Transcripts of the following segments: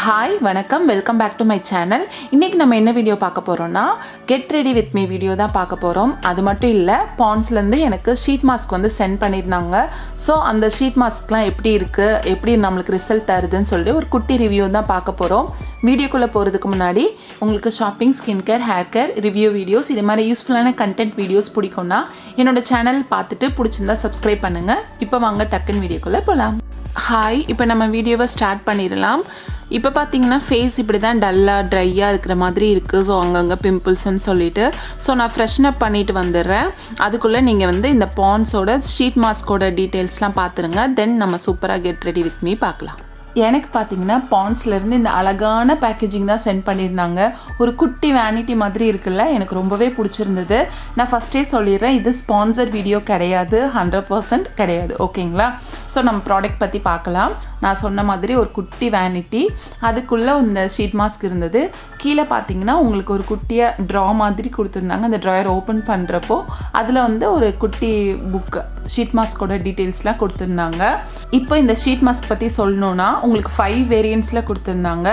Hi வணக்கம், welcome back to my channel. இன்றைக்கி நம்ம என்ன வீடியோ பார்க்க போகிறோம்னா get ready with me video தான் பார்க்க போகிறோம். அது மட்டும் இல்லை, பாண்ட்ஸ்லேருந்து எனக்கு ஷீட் மாஸ்க் வந்து சென்ட் பண்ணியிருந்தாங்க. ஸோ அந்த ஷீட் மாஸ்க்லாம் எப்படி இருக்குது, எப்படி நம்மளுக்கு ரிசல்ட் தருதுன்னு சொல்லிட்டு ஒரு குட்டி ரிவ்யூ தான் பார்க்க போகிறோம். வீடியோக்குள்ளே போகிறதுக்கு முன்னாடி உங்களுக்கு shopping, skin care, hair care, review videos இது மாதிரி யூஸ்ஃபுல்லான கண்டென்ட் வீடியோஸ் பிடிக்கும்னா என்னோடய சேனல் பார்த்துட்டு பிடிச்சிருந்தா சப்ஸ்கிரைப் பண்ணுங்கள். இப்போ வாங்க டக்குன்னு வீடியோக்குள்ளே போகலாம். ஹாய், இப்போ நம்ம வீடியோவை ஸ்டார்ட் பண்ணிடலாம். இப்போ பார்த்தீங்கன்னா ஃபேஸ் இப்படி தான் டல்லாக ட்ரையாக இருக்கிற மாதிரி இருக்குது. ஸோ அங்கங்கே பிம்பிள்ஸ்ன்னு சொல்லிட்டு நான் ஃப்ரெஷ்ன் அப் பண்ணிவிட்டு வந்துடுறேன். அதுக்குள்ளே நீங்கள் வந்து இந்த பாண்ட்ஸோட ஷீட் மாஸ்கோட டீட்டெயில்ஸ்லாம் பார்த்துருங்க. தென் நம்ம சூப்பராக கெட் ரெடி வித் மீ பார்க்கலாம். எனக்கு பார்த்தீங்கன்னா பாண்ட்ஸ்லேருந்து இந்த அழகான பேக்கேஜிங் தான் சென்ட் பண்ணியிருந்தாங்க. ஒரு குட்டி வேனிட்டி மாதிரி இருக்குல்ல, எனக்கு ரொம்பவே பிடிச்சிருந்தது. நான் ஃபஸ்ட்டே சொல்லிடுறேன், இது ஸ்பான்சர் வீடியோ கிடையாது, 100% கிடையாது, ஓகேங்களா? ஸோ நம்ம ப்ராடக்ட் பற்றி பார்க்கலாம். நான் சொன்ன மாதிரி ஒரு குட்டி வேனிட்டி, அதுக்குள்ளே இந்த ஷீட் மாஸ்க் இருந்தது. கீழே பார்த்தீங்கன்னா உங்களுக்கு ஒரு குட்டியாக ட்ரா மாதிரி கொடுத்துருந்தாங்க. அந்த ட்ராயர் ஓப்பன் பண்ணுறப்போ அதில் வந்து ஒரு குட்டி புக்கு ஷீட் மாஸ்கோட டீட்டெயில்ஸ்லாம் கொடுத்துருந்தாங்க. இப்போ இந்த ஷீட் மாஸ்க் பற்றி சொல்லணுன்னா உங்களுக்கு 5 வேரியன்ட்ஸில் கொடுத்துருந்தாங்க.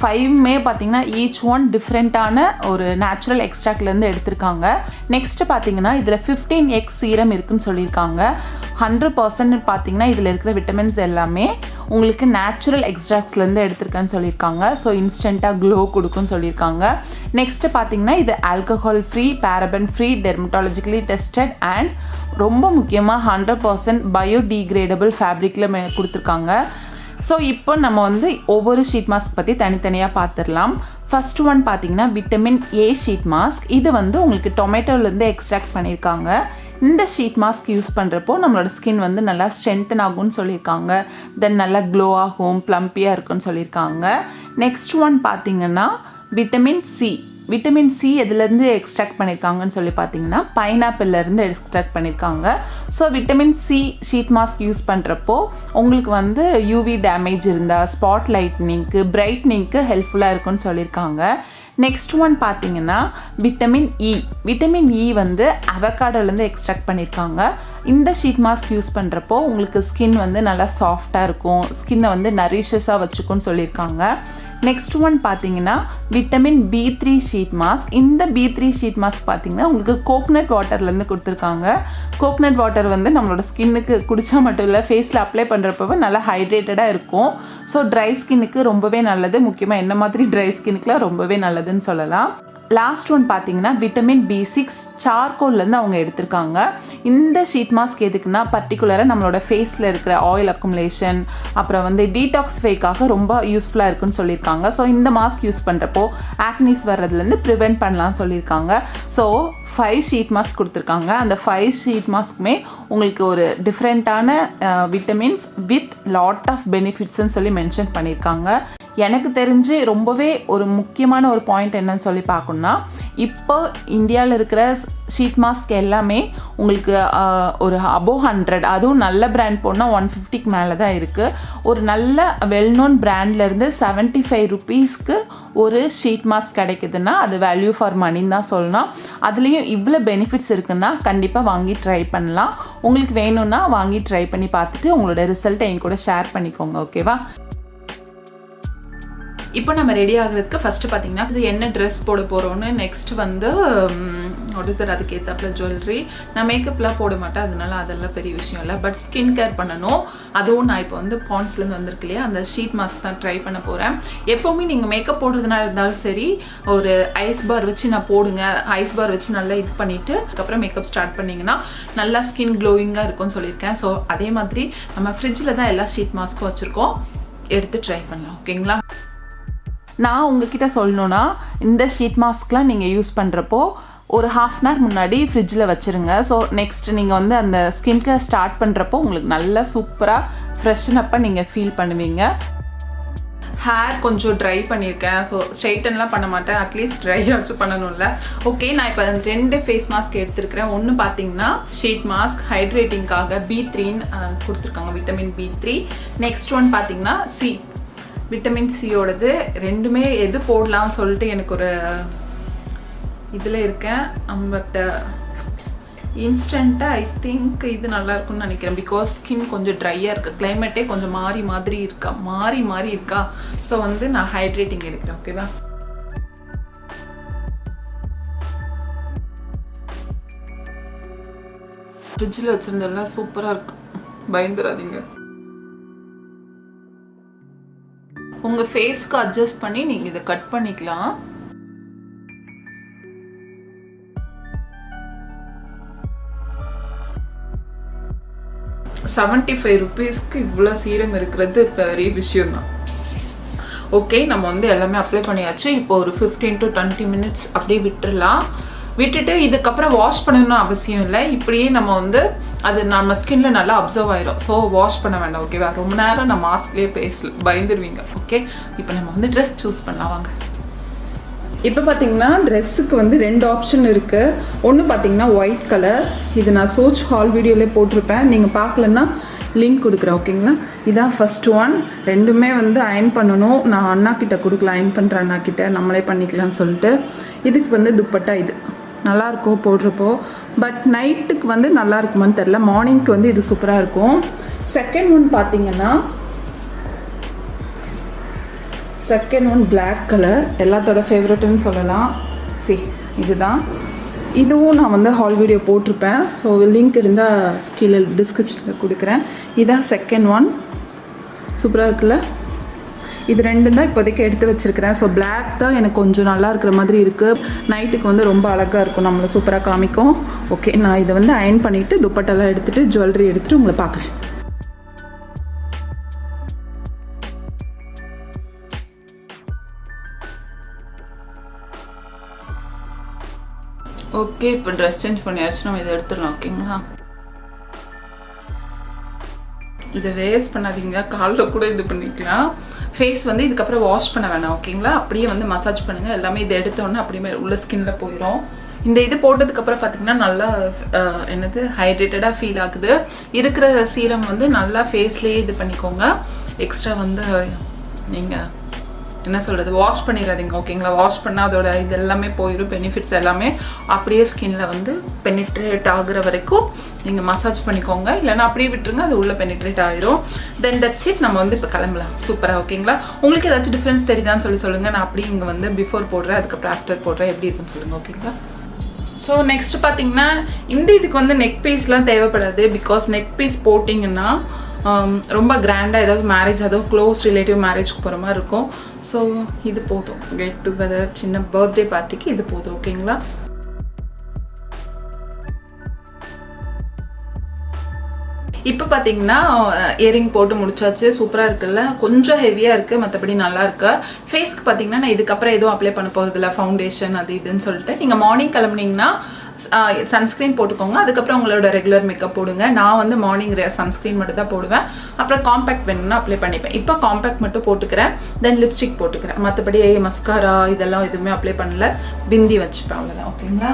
5மே பார்த்தீங்கன்னா ஈச் ஒன் டிஃப்ரெண்ட்டான ஒரு நேச்சுரல் எக்ஸ்ட்ராக்ட்லேருந்து எடுத்திருக்காங்க. நெக்ஸ்ட்டு பார்த்தீங்கன்னா இதில் 15x சீரம் இருக்குதுன்னு சொல்லியிருக்காங்க. 100% பார்த்தீங்கன்னா இதில் இருக்கிற விட்டமின்ஸ் எல்லாமே உங்களுக்கு நேச்சுரல் எக்ஸ்ட்ராக்ட்ஸ்லேருந்து எடுத்திருக்கேன்னு சொல்லியிருக்காங்க. ஸோ இன்ஸ்டண்ட்டாக க்ளோ கொடுக்குன்னு சொல்லியிருக்காங்க. நெக்ஸ்ட்டு பார்த்தீங்கன்னா இது alcohol free, paraben free, dermatologically tested and ரொம்ப முக்கியமாக 100% பயோடிகிரேடபிள் ஃபேப்ரிக்கில் கொடுத்துருக்காங்க. ஸோ இப்போ நம்ம வந்து ஒவ்வொரு ஷீட் மாஸ்க் பற்றி தனித்தனியாக பார்த்துடலாம். ஃபர்ஸ்ட் ஒன் பார்த்தீங்கன்னா விட்டமின் ஏ ஷீட் மாஸ்க். இது வந்து உங்களுக்கு டொமேட்டோலேருந்து எக்ஸ்ட்ராக்ட் பண்ணியிருக்காங்க. இந்த ஷீட் மாஸ்க் யூஸ் பண்ணுறப்போ நம்மளோட ஸ்கின் வந்து நல்லா ஸ்ட்ரென்த்தன் ஆகும்னு சொல்லியிருக்காங்க. தென் நல்லா க்ளோ ஆகும், ப்ளம்பியாக இருக்குன்னு சொல்லியிருக்காங்க. நெக்ஸ்ட் ஒன் பார்த்தீங்கன்னா விட்டமின் சி. விட்டமின் சி எதுலேருந்து எக்ஸ்ட்ராக்ட் பண்ணியிருக்காங்கன்னு சொல்லி பார்த்தீங்கன்னா பைனாப்பிள்லேருந்து எக்ஸ்ட்ராக்ட் பண்ணியிருக்காங்க. So vitamin C sheet mask use பண்ணுறப்போ உங்களுக்கு வந்து யூவி டேமேஜ் இருந்தால் ஸ்பாட் லைட்னிங்க்கு, பிரைட்னிங்க்கு ஹெல்ப்ஃபுல்லாக இருக்குன்னு சொல்லியிருக்காங்க. நெக்ஸ்ட் ஒன் பார்த்தீங்கன்னா விட்டமின் இ. விட்டமின் இ வந்து அவகாடோலேருந்து எக்ஸ்ட்ராக்ட் பண்ணியிருக்காங்க. இந்த ஷீட் மாஸ்க் யூஸ் பண்ணுறப்போ உங்களுக்கு ஸ்கின் வந்து நல்லா சாஃப்டாக இருக்கும், ஸ்கின்னை வந்து நரிஷஸாக வச்சுக்கும்னு சொல்லியிருக்காங்க. நெக்ஸ்ட் ஒன் பார்த்தீங்கன்னா விட்டமின் B3 ஷீட் மாஸ்க். இந்த B3 ஷீட் மாஸ்க் பார்த்தீங்கன்னா உங்களுக்கு கோகனட் வாட்டர்லேருந்து கொடுத்துருக்காங்க. கோகனட் வாட்டர் வந்து நம்மளோட ஸ்கின்னுக்கு குடித்தா மட்டும் இல்லை, ஃபேஸில் அப்ளை பண்ணுறப்பவே நல்லா ஹைட்ரேட்டடாக இருக்கும். ஸோ ட்ரை ஸ்கின்னுக்கு ரொம்பவே நல்லது, முக்கியமாக என்ன மாதிரி ட்ரை ஸ்கின்னுக்குலாம் ரொம்பவே நல்லதுன்னு சொல்லலாம். லாஸ்ட் ஒன் பார்த்தீங்கன்னா விட்டமின் B6 சார்கோல்லேருந்து அவங்க எடுத்திருக்காங்க. இந்த ஷீட் மாஸ்க் எதுக்குன்னா பர்டிகுலராக நம்மளோட ஃபேஸில் இருக்கிற ஆயில் அக்குமுலேஷன், அப்புறம் வந்து டீடாக்ஸிஃபைக்காக ரொம்ப யூஸ்ஃபுல்லாக இருக்குன்னு சொல்லியிருக்காங்க. ஸோ இந்த மாஸ்க் யூஸ் பண்ணுறப்போ ஆக்னிஸ் வர்றதுலேருந்து ப்ரிவெண்ட் பண்ணலாம்னு சொல்லியிருக்காங்க. ஸோ 5 ஷீட் மாஸ்க் கொடுத்துருக்காங்க. அந்த 5 ஷீட் மாஸ்க்குமே உங்களுக்கு ஒரு டிஃப்ரெண்ட்டான விட்டமின்ஸ் வித் லாட் ஆஃப் பெனிஃபிட்ஸ்ன்னு சொல்லி மென்ஷன் பண்ணியிருக்காங்க. எனக்கு தெரிஞ்சு ரொம்பவே ஒரு முக்கியமான ஒரு பாயிண்ட் என்னன்னு சொல்லி பார்க்கணுன்னா, இப்போ இந்தியாவில் இருக்கிற ஷீட் மாஸ்க் எல்லாமே உங்களுக்கு ஒரு அபோவ் 100, அதுவும் நல்ல பிராண்ட் போனால் 150க்கு மேலே தான் இருக்குது. ஒரு நல்ல வெல் நோன் பிராண்ட்லேருந்து 75 ருபீஸ்க்கு ஒரு ஷீட் மாஸ்க் கிடைக்குதுன்னா அது வேல்யூ ஃபார் மணின்னு தான் சொல்லணும். அதுலேயும் இவ்வளோ பெனிஃபிட்ஸ் இருக்குன்னா கண்டிப்பாக வாங்கி ட்ரை பண்ணலாம். உங்களுக்கு வேணும்னா வாங்கி ட்ரை பண்ணி பார்த்துட்டு உங்களோட ரிசல்ட்டை என் கூட ஷேர் பண்ணிக்கோங்க, ஓகேவா? இப்போ நம்ம ரெடி ஆகிறதுக்கு ஃபஸ்ட்டு பார்த்தீங்கன்னா இது என்ன ட்ரெஸ் போட போகிறோன்னு, நெக்ஸ்ட் வந்து வாட் இஸ் தட், அதுக்கு ஏற்றாப்புல ஜுவல்லரி. நான் மேக்கப்லாம் போட மாட்டேன், அதனால அதெல்லாம் பெரிய விஷயம் இல்லை. பட் ஸ்கின் கேர் பண்ணணும். அதுவும் நான் இப்போ வந்து பாண்ட்ஸ்லேருந்து வந்திருக்கு இல்லையா, அந்த ஷீட் மாஸ்க் தான் ட்ரை பண்ண போகிறேன். எப்போவுமே நீங்கள் மேக்கப் போடுறதுனால இருந்தாலும் சரி, ஒரு ஐஸ் பார் வச்சு நான் போடுங்க. ஐஸ் பார் வச்சு நல்லா இது பண்ணிவிட்டு அதுக்கப்புறம் மேக்கப் ஸ்டார்ட் பண்ணிங்கன்னா நல்லா ஸ்கின் க்ளோயிங்காக இருக்கும்னு சொல்லியிருக்கேன். ஸோ அதே மாதிரி நம்ம ஃப்ரிட்ஜில் தான் எல்லா ஷீட் மாஸ்க்கும் வச்சுருக்கோம், எடுத்து ட்ரை பண்ணலாம், ஓகேங்களா? நான் உங்ககிட்ட சொல்லணுன்னா இந்த ஷீட் மாஸ்க்லாம் நீங்கள் யூஸ் பண்ணுறப்போ ஒரு 1/2 அன் ஹவர் முன்னாடி ஃப்ரிட்ஜில் வச்சுருங்க. ஸோ நெக்ஸ்ட் நீங்கள் வந்து அந்த ஸ்கின் கேர் ஸ்டார்ட் பண்ணுறப்போ உங்களுக்கு நல்லா சூப்பராக ஃப்ரெஷ்னப்பாக நீங்கள் ஃபீல் பண்ணுவீங்க. ஹேர் கொஞ்சம் ட்ரை பண்ணியிருக்கேன். ஸோ ஸ்ட்ரைட்டன்லாம் பண்ண மாட்டேன், அட்லீஸ்ட் ட்ரை ஆச்சும் பண்ணணும்ல. ஓகே, நான் இப்போ 2 ஃபேஸ் மாஸ்க் எடுத்துருக்கிறேன். ஒன்று பார்த்தீங்கன்னா ஷீட் மாஸ்க் ஹைட்ரேட்டிங்காக B3ன்னு கொடுத்துருக்காங்க, விட்டமின் B3. நெக்ஸ்ட் ஒன் பார்த்தீங்கன்னா விட்டமின் சியோடது. ரெண்டுமே எது போடலாம்னு சொல்லிட்டு எனக்கு ஒரு இதில் இருக்கேன். பட் இன்ஸ்டண்ட்டாக ஐ திங்க் இது நல்லா இருக்கும்னு நினைக்கிறேன். பிகாஸ் ஸ்கின் கொஞ்சம் ட்ரையாக இருக்குது, கிளைமேட்டே கொஞ்சம் மாறி இருக்கா. ஸோ வந்து நான் ஹைட்ரேட்டிங் எடுக்கிறேன். ஓகேவா? ஃப்ரிட்ஜில் வச்சுருந்தெல்லாம் சூப்பராக இருக்கும், பயந்துடாதீங்க. உங்கள் ஃபேஸ்க்கு அட்ஜஸ்ட் பண்ணி நீங்கள் இதை கட் பண்ணிக்கலாம். ₹75 இவ்வளோ சீரம் இருக்கிறது பெரிய விஷயம்தான். ஓகே, நம்ம வந்து எல்லாமே அப்ளை பண்ணியாச்சு. இப்போ ஒரு 15 to 20 minutes அப்படியே விட்டுடலாம். விட்டுட்டு இதுக்கப்புறம் வாஷ் பண்ணணும்னு அவசியம் இல்லை. இப்படியே நம்ம வந்து அது நம்ம ஸ்கின்ல நல்லா அப்சர்வ் ஆயிரும். ஸோ வாஷ் பண்ண வேண்டாம். ஓகேவா? ரொம்ப நேரம் நான் மாஸ்க்லேயே பேசல, பயந்துருவீங்க. ஓகே, இப்போ நம்ம வந்து ட்ரெஸ் சூஸ் பண்ணலாம் வாங்க. இப்போ பார்த்தீங்கன்னா ட்ரெஸ்ஸுக்கு வந்து 2 ஆப்ஷன் இருக்குது. ஒன்று பார்த்தீங்கன்னா ஒயிட் கலர், இது நான் சோச் ஹால் வீடியோவிலே போட்டிருப்பேன், நீங்கள் பார்க்கலன்னா லிங்க் கொடுக்குறேன். ஓகேங்களா? இதான் ஃபர்ஸ்ட் ஒன். ரெண்டுமே வந்து அயன் பண்ணணும். நான் அண்ணா கிட்ட கொடுக்கல, அயன் பண்ணுற அண்ணா கிட்ட நம்மளே பண்ணிக்கலாம்னு சொல்லிட்டு. இதுக்கு வந்து துப்பட்டா இது நல்லாயிருக்கும் போடுறப்போ, பட் நைட்டுக்கு வந்து நல்லா இருக்குமான்னு தெரில. மார்னிங்க்கு வந்து இது சூப்பராக இருக்கும். செகண்ட் ஒன் பார்த்தீங்கன்னா பிளாக் கலர், எல்லாத்தோட ஃபேவரட்னு சொல்லலாம். இதுதான். இதுவும் நான் வந்து ஹால் வீடியோ போட்டிருப்பேன். ஸோ லிங்க் இருந்தால் கீழே டிஸ்கிரிப்ஷனில் கொடுக்குறேன். இதான் செகண்ட் ஒன். சூப்பராக இருக்குல்ல? இது 2 தான் இப்போதைக்கு எடுத்து வச்சுருக்கிறேன். ஸோ பிளாக் தான் எனக்கு கொஞ்சம் நல்லா இருக்கிற மாதிரி இருக்குது. நைட்டுக்கு வந்து ரொம்ப அழகாக இருக்கும், நம்மளை சூப்பராக காமிக்கும். ஓகே, நான் இதை வந்து அயன் பண்ணிவிட்டு துப்பட்டெல்லாம் எடுத்துகிட்டு ஜுவல்லரி எடுத்துகிட்டு உங்களை பார்க்குறேன். ஓகே, இப்போ ட்ரெஸ் சேஞ்ச் பண்ணியாச்சு, நம்ம இதை எடுத்துடலாம். ஓகேங்களா? இதை வேஸ்ட் பண்ணாதீங்க, காலில் கூட இது பண்ணிக்கலாம். ஃபேஸ் வந்து இதுக்கப்புறம் வாஷ் பண்ண வேணாம். ஓகேங்களா? அப்படியே வந்து மசாஜ் பண்ணுங்கள். எல்லாமே இதை எடுத்தோன்னே அப்படியே உள்ள ஸ்கின்ல போயிடும். இந்த இது போட்டதுக்கப்புறம் பார்த்தீங்கன்னா நல்லா ஹைட்ரேட்டடாக ஃபீல் ஆகுது. இருக்கிற சீரம் வந்து நல்லா ஃபேஸ்லேயே இது பண்ணிக்கோங்க. எக்ஸ்ட்ரா வந்து நீங்கள் என்ன சொல்கிறது, வாஷ் பண்ணிடாதீங்க. ஓகேங்களா? வாஷ் பண்ணால் அதோட இது எல்லாமே போயிடும், பெனிஃபிட்ஸ் எல்லாமே அப்படியே ஸ்கின்ல வந்து பெனிட்ரேட் ஆகுற வரைக்கும் நீங்கள் மசாஜ் பண்ணிக்கோங்க. இல்லைன்னா அப்படியே விட்டுருங்க, அது உள்ளே பெனிட்ரேட் ஆகிரும். Then that's it. நம்ம வந்து இப்போ கிளம்பலாம். சூப்பராக. ஓகேங்களா? உங்களுக்கு ஏதாச்சும் டிஃப்ரென்ஸ் தெரியுதான்னு சொல்லுங்கள். நான் அப்படியே இங்கே வந்து பிஃபோர் போடுறேன், அதுக்கப்புறம் ஆஃப்டர் போடுறேன், எப்படி இருக்குன்னு சொல்லுங்கள். ஓகேங்களா? ஸோ நெக்ஸ்ட் பார்த்தீங்கன்னா இந்த இதுக்கு வந்து நெக் பீஸ்லாம் தேவைப்படாது. பிகாஸ் நெக் பீஸ் போட்டிங்கன்னா ரொம்ப கிராண்டாக ஏதாவது மேரேஜ், அதாவது க்ளோஸ் ரிலேட்டிவ் மேரேஜ்க்கு போகிற மாதிரி இருக்கும். ஸோ இது போதும், கெட் டுகெதர், சின்ன பர்த்டே பார்ட்டிக்கு இது போதும். ஓகேங்களா? இப்போ பார்த்தீங்கன்னா இயரிங் போட்டு முடிச்சாச்சு. சூப்பராக இருக்குல்ல? கொஞ்சம் ஹெவியாக இருக்குது, மற்றபடி நல்லா இருக்கு. ஃபேஸ்க்கு பார்த்தீங்கன்னா நான் இதுக்கப்புறம் எதுவும் அப்ளை பண்ண போகிறதில்ல, ஃபவுண்டேஷன் அது இதுன்னு சொல்லிட்டு. நீங்கள் மார்னிங் கிளம்புனீங்கன்னா சன்ஸ்க்ரீன் போட்டுக்கோங்க. அதுக்கப்புறம் உங்களோட ரெகுலர் மேக்கப் போடுங்க. நான் வந்து மார்னிங் சன்ஸ்க்ரீன் மட்டும் தான் போடுவேன். அப்புறம் காம்பேக்ட் வேணும்னா அப்ளை பண்ணிப்பேன். இப்போ காம்பேக்ட் மட்டும் போட்டுக்கிறேன். தென் லிப்ஸ்டிக் போட்டுக்கிறேன். மற்றபடி மஸ்காரா இதெல்லாம் எதுவுமே அப்ளை பண்ணல. பிந்தி வச்சுப்பேன், அவ்வளோதான். ஓகேங்களா?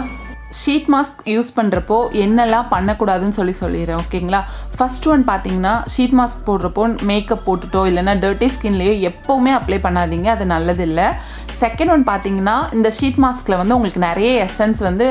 ஷீட் மாஸ்க் யூஸ் பண்ணுறப்போ என்னெல்லாம் பண்ணக்கூடாதுன்னு சொல்லிடுறேன். ஓகேங்களா? ஃபர்ஸ்ட் ஒன் பார்த்தீங்கன்னா ஷீட் மாஸ்க் போடுறப்போ மேக்கப் போட்டுட்டோ இல்லைன்னா டர்ட்டி ஸ்கின்லேயோ எப்போவுமே அப்ளை பண்ணாதீங்க, அது நல்லதில்லை. செகண்ட் ஒன் பார்த்தீங்கன்னா இந்த ஷீட் மாஸ்கில் வந்து உங்களுக்கு நிறைய எசன்ஸ் வந்து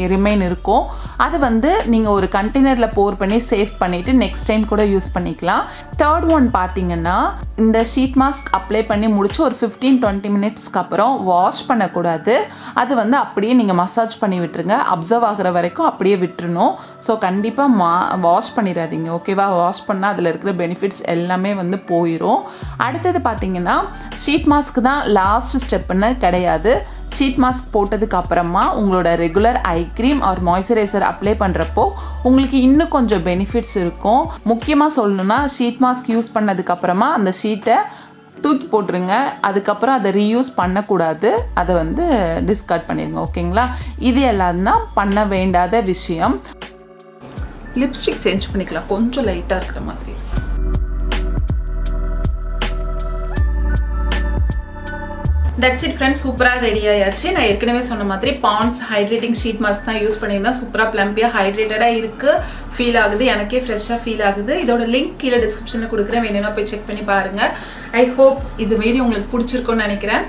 ரிமைன் இருக்கும். அது வந்து நீங்கள் ஒரு கண்டெய்னரில் போர் பண்ணி சேவ் பண்ணிவிட்டு நெக்ஸ்ட் டைம் கூட யூஸ் பண்ணிக்கலாம். தேர்ட் ஒன் பார்த்தீங்கன்னா இந்த ஷீட் மாஸ்க் அப்ளை பண்ணி முடிச்சு ஒரு 15-20 மினிட்ஸ்க்கு அப்புறம் வாஷ் பண்ணக்கூடாது. அது வந்து அப்படியே நீங்கள் மசாஜ் பண்ணி விட்டுருங்க. அப்சர்வ் ஆகிற வரைக்கும் அப்படியே விட்டுருணும். ஸோ கண்டிப்பாக வாஷ் பண்ணிடாதீங்க. ஓகேவா? வாஷ் பண்ணால் அதில் இருக்கிற பெனிஃபிட்ஸ் எல்லாமே வந்து போயிடும். அடுத்தது பார்த்தீங்கன்னா ஷீட் மாஸ்க் தான் லாஸ்ட் ஸ்டெப்புன்னு கிடையாது. ஷீட் மாஸ்க் போட்டதுக்கு அப்புறமா உங்களோட regular eye cream or moisturiser apply பண்ணுறப்போ உங்களுக்கு இன்னும் கொஞ்சம் பெனிஃபிட்ஸ் இருக்கும். முக்கியமாக சொல்லணும்னா ஷீட் மாஸ்க் யூஸ் பண்ணதுக்கப்புறமா அந்த ஷீட்டை தூக்கி போட்டுருங்க. அதுக்கப்புறம் அதை ரீயூஸ் பண்ணக்கூடாது, அதை வந்து டிஸ்கார்ட் பண்ணிடுங்க. ஓகேங்களா? இது எல்லாம் தான் பண்ண வேண்டாத விஷயம். லிப்ஸ்டிக் சேஞ்ச் பண்ணிக்கலாம், கொஞ்சம் லைட்டாக இருக்கிற மாதிரி. That's it friends. சூப்பராக ரெடி ஆயாச்சு. நான் ஏற்கனவே சொன்ன மாதிரி பாண்ட்ஸ் ஹைட்ரேட்டிங் ஷீட் மாஸ்க் தான் யூஸ் பண்ணியிருந்தேன். சூப்பராக ப்ளம்பியாக ஹைட்ரேட்டடாக இருக்குது, ஃபீல் ஆகுது. எனக்கே ஃப்ரெஷ்ஷாக ஃபீல் ஆகுது. இதோட லிங்க் கீழே டிஸ்கிரிப்ஷனில் கொடுக்குறேன், வேணும்னா போய் செக் பண்ணி பாருங்கள். ஐ ஹோப் இது வீடியோ உங்களுக்கு பிடிச்சிருக்குன்னு நினைக்கிறேன்.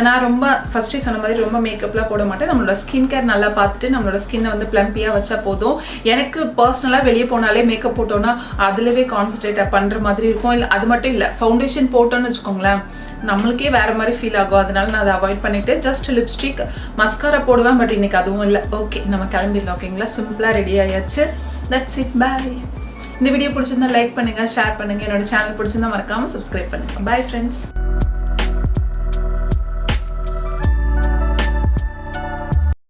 நான் ரொம்ப ஃபஸ்ட்டே சொன்ன மாதிரி ரொம்ப மேக்கப்லாம் போட மாட்டேன். நம்மளோட ஸ்கின் கேர் நல்லா பார்த்துட்டு நம்மளோட ஸ்கின்னை வந்து ப்ளம்பியாக வச்சா போதும். எனக்கு பர்சனலாக வெளியே போனாலே மேக்கப் போட்டோன்னா அதுலவே கான்சன்ட்ரேட் பண்ணுற மாதிரி இருக்கும். இல்லை அது மட்டும் இல்லை, ஃபவுண்டேஷன் போட்டோன்னு வச்சுக்கோங்களேன் நம்மளுக்கே வேறு மாதிரி ஃபீல் ஆகும். அதனால நான் அதை அவாய்ட் பண்ணிவிட்டு ஜஸ்ட் லிப்ஸ்டிக் மஸ்காரா போடுவேன். பட் இன்னைக்கு அதுவும் இல்லை. ஓகே, நம்ம கிளம்பிடலாம். ஓகேங்களா, சிம்பிளாக ரெடி ஆயாச்சு. தட்ஸ் இட், பாய். இந்த வீடியோ பிடிச்சிருந்தா லைக் பண்ணுங்கள், ஷேர் பண்ணுங்கள். என்னோட சேனல் பிடிச்சிருந்தா மறக்காமல் சப்ஸ்கிரைப் பண்ணுங்கள். Bye friends.